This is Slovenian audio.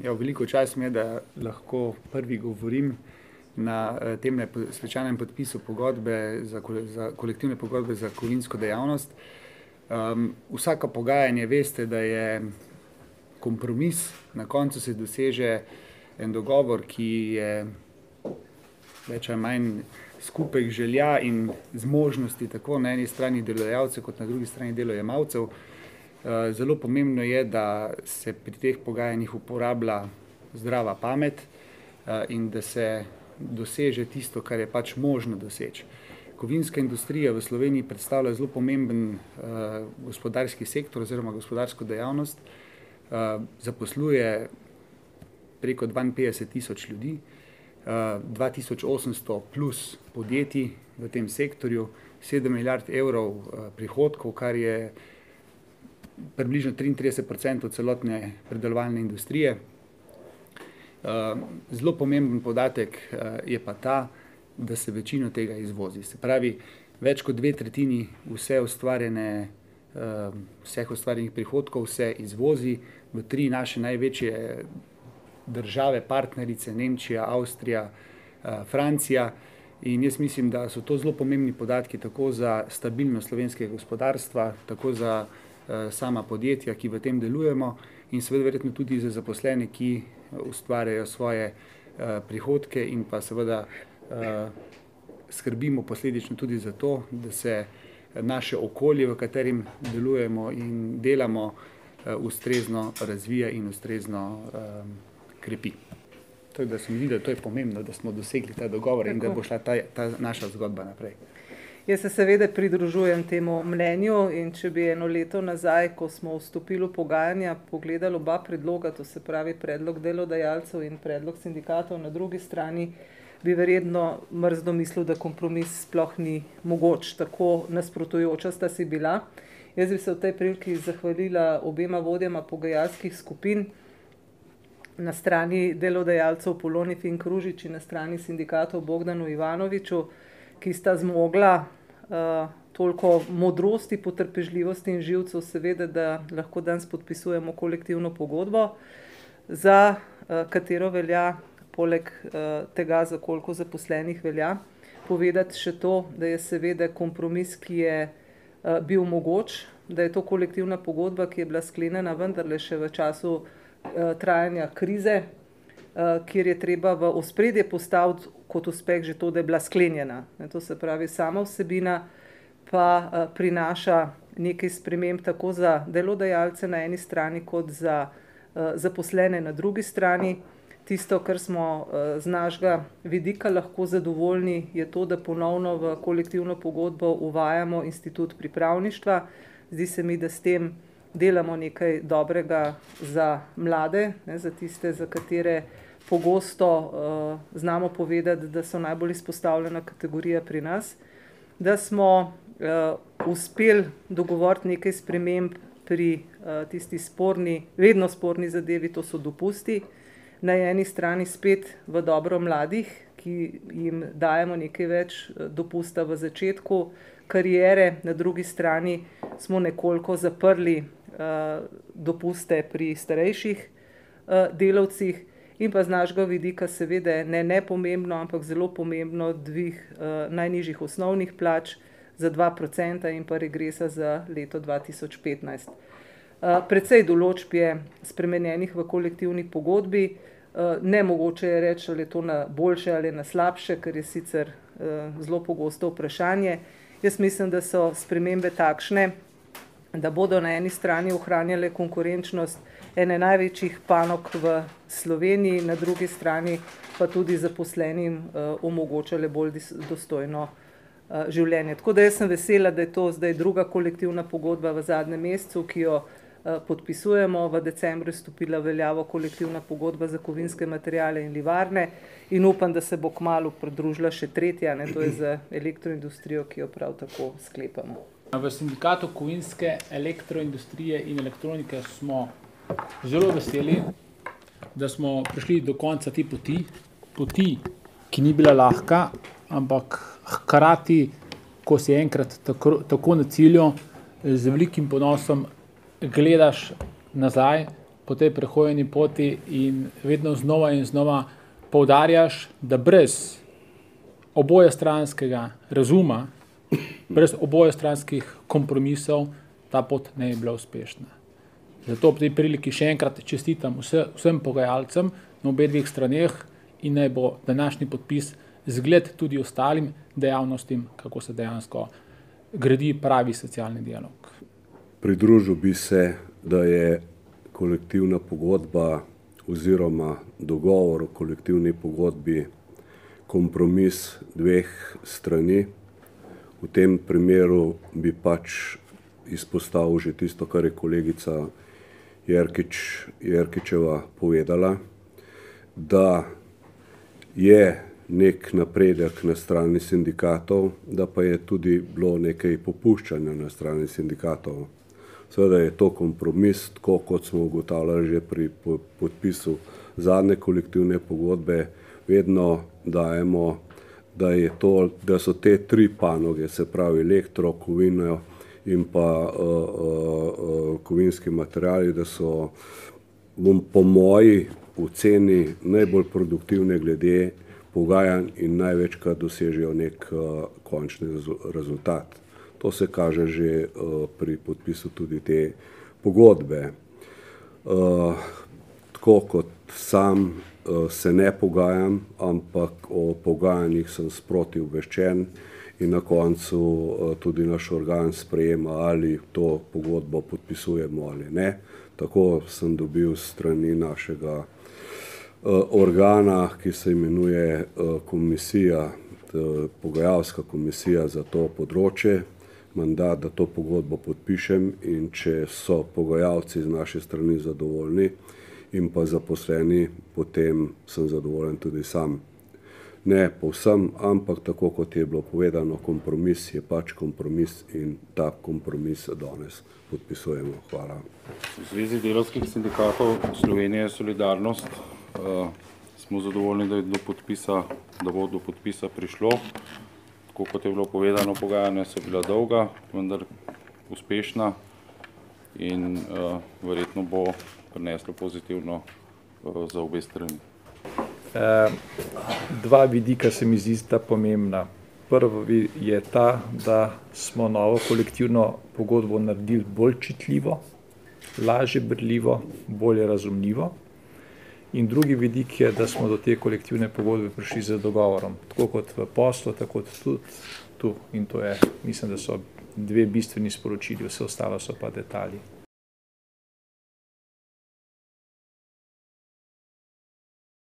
Ja, veliko čas mi je, da lahko prvi govorim na tem svečanem podpisu pogodbe za kolektivne pogodbe za kovinsko dejavnost. Vsako pogajanje veste, da je kompromis, na koncu se doseže en dogovor, ki je več ali manj skupek želja in zmožnosti tako na eni strani delodajalcev kot na drugi strani delojemalcev. Zelo pomembno je, da se pri teh pogajanjih uporablja zdrava pamet in da se doseže tisto, kar je pač možno doseči. Kovinska industrija v Sloveniji predstavlja zelo pomemben gospodarski sektor oziroma gospodarsko dejavnost. Zaposluje preko 52.000 ljudi, 2.800 plus podjetij v tem sektorju, 7 milijard evrov prihodkov, kar je približno 33% celotne predelovalne industrije. Zelo pomemben podatek je pa ta, da se večino tega izvozi. Se pravi, več kot 2/3 vseh ustvarjenih prihodkov se izvozi v 3 naše največje države, partnerice, Nemčija, Avstrija, Francija. In jaz mislim, da so to zelo pomembni podatki tako za stabilnost slovenskega gospodarstva, tako za sama podjetja, ki v tem delujemo, in seveda verjetno tudi za zaposlene, ki ustvarjajo svoje prihodke in pa seveda skrbimo posledično tudi za to, da se naše okolje, v katerem delujemo in delamo, ustrezno razvija in ustrezno krepi. Tako da se mi zdi, da to je pomembno, da smo dosegli ta dogovor in da bo šla ta naša zgodba naprej. Jaz se seveda pridružujem temu mnenju in če bi eno leto nazaj, ko smo vstopili v pogajanja, pogledali oba predloga, to se pravi predlog delodajalcev in predlog sindikatov na drugi strani, bi verjetno mrzdo mislil, da kompromis sploh ni mogoč, tako nasprotujoča sta si bila. Jaz bi se v tej priliki zahvalila obema vodjama pogajalskih skupin, na strani delodajalcev Poloni Fink Ružič in na strani sindikatov Bogdanu Ivanoviču, ki sta zmogla toliko modrosti, potrpežljivosti in živcev, seveda, da lahko danes podpisujemo kolektivno pogodbo, za katero velja, poleg tega, za koliko zaposlenih velja, povedati še to, da je seveda kompromis, ki je bil mogoč, da je to kolektivna pogodba, ki je bila sklenjena vendarle še v času trajanja krize, kjer je treba v ospredje postaviti kot uspeh že to, da je bila sklenjena. To se pravi, sama vsebina pa prinaša nekaj sprememb tako za delodajalce na eni strani, kot za zaposlene na drugi strani. Tisto, kar smo z našega vidika lahko zadovoljni, je to, da ponovno v kolektivno pogodbo uvajamo institut pripravništva. Zdi se mi, da s tem delamo nekaj dobrega za mlade, za tiste, za katere pogosto znamo povedati, da so najbolj izpostavljena kategorija pri nas, da smo uspeli dogovoriti nekaj sprememb pri tisti vedno sporni zadevi, to so dopusti. Na eni strani spet v dobro mladih, ki jim dajemo nekaj več dopusta v začetku kariere, na drugi strani smo nekoliko zaprli dopuste pri starejših delavcih in pa z našega vidika seveda ne nepomembno, ampak zelo pomembno dvig najnižjih osnovnih plač za 2% in pa regresa za leto 2015. Precej določb je spremenjenih v kolektivni pogodbi. Nemogoče je reči, ali je to na boljše ali na slabše, ker je sicer zelo pogosto vprašanje. Jaz mislim, da so spremembe takšne, da bodo na eni strani ohranjale konkurenčnost ene največjih panog v Sloveniji, na drugi strani pa tudi zaposlenim omogočale bolj dostojno življenje. Tako da jaz sem vesela, da je to zdaj druga kolektivna pogodba v zadnjem mesecu, ki jo podpisujemo. V decembru je stopila veljavo kolektivna pogodba za kovinske materiale in livarne in upam, da se bo kmalu pridružila še tretja, to je za elektroindustrijo, ki jo prav tako sklepamo. V sindikatu kovinske elektroindustrije in elektronike smo zelo veseli, da smo prišli do konca te poti, ki ni bila lahka, ampak hkrati, ko si enkrat tako na cilju, z velikim ponosom gledaš nazaj po tej prehojeni poti in vedno znova in znova poudarjaš, da brez obojestranskega razuma, brez obojestranskih kompromisov ta pot ne bi bila uspešna. Zato ob tej priliki še enkrat čestitam vsem pogajalcem na obeh dveh straneh in naj bo današnji podpis zgled tudi ostalim dejavnostim, kako se dejansko gradi pravi socialni dialog. Pridružil bi se, da je kolektivna pogodba oziroma dogovor o kolektivni pogodbi kompromis dveh strani. V tem primeru bi pač izpostavil že tisto, kar je kolegica Jerkičeva povedala, da je nek napredek na strani sindikatov, da pa je tudi bilo nekaj popuščanja na strani sindikatov. Seveda je to kompromis, tako kot smo ugotavljali že pri podpisu zadnje kolektivne pogodbe, vedno dajemo, da so te tri panoge, se pravi elektro, kovino in pa kovinski materiali, da so po moji oceni najbolj produktivne glede pogajanj in največkrat dosežejo nek končni rezultat. To se kaže že pri podpisu tudi te pogodbe. Tako kot sam se ne pogajam, ampak o pogajanjih sem sproti obveščen in na koncu tudi naš organ sprejema, ali to pogodbo podpisujemo ali ne. Tako sem dobil strani našega organa, ki se imenuje komisija, pogajalska komisija za to področje, mandat, da to pogodbo podpišem, in če so pogajalci z naše strani zadovoljni in pa zaposleni, potem sem zadovoljen tudi sam. Ne povsem, ampak tako kot je bilo povedano, kompromis je pač kompromis in ta kompromis danes podpisujemo. Hvala. V Zvezi delavskih sindikatov Slovenije Solidarnost smo zadovoljni, da bo do podpisa prišlo. Tako kot je bilo povedano, pogajanja so bila dolga, vendar uspešna in verjetno bo prineslo pozitivno za obe strani. Dva vidika se mi zdi sta pomembna. Prvi je ta, da smo novo kolektivno pogodbo naredili bolj čitljivo, lažje berljivo, bolje razumljivo. In drugi vidik je, da smo do te kolektivne pogodbe prišli z dogovorom, tako kot v poslu, tako tudi tu. In to je, mislim, da so dve bistveni sporočili, vse ostalo so pa detalji.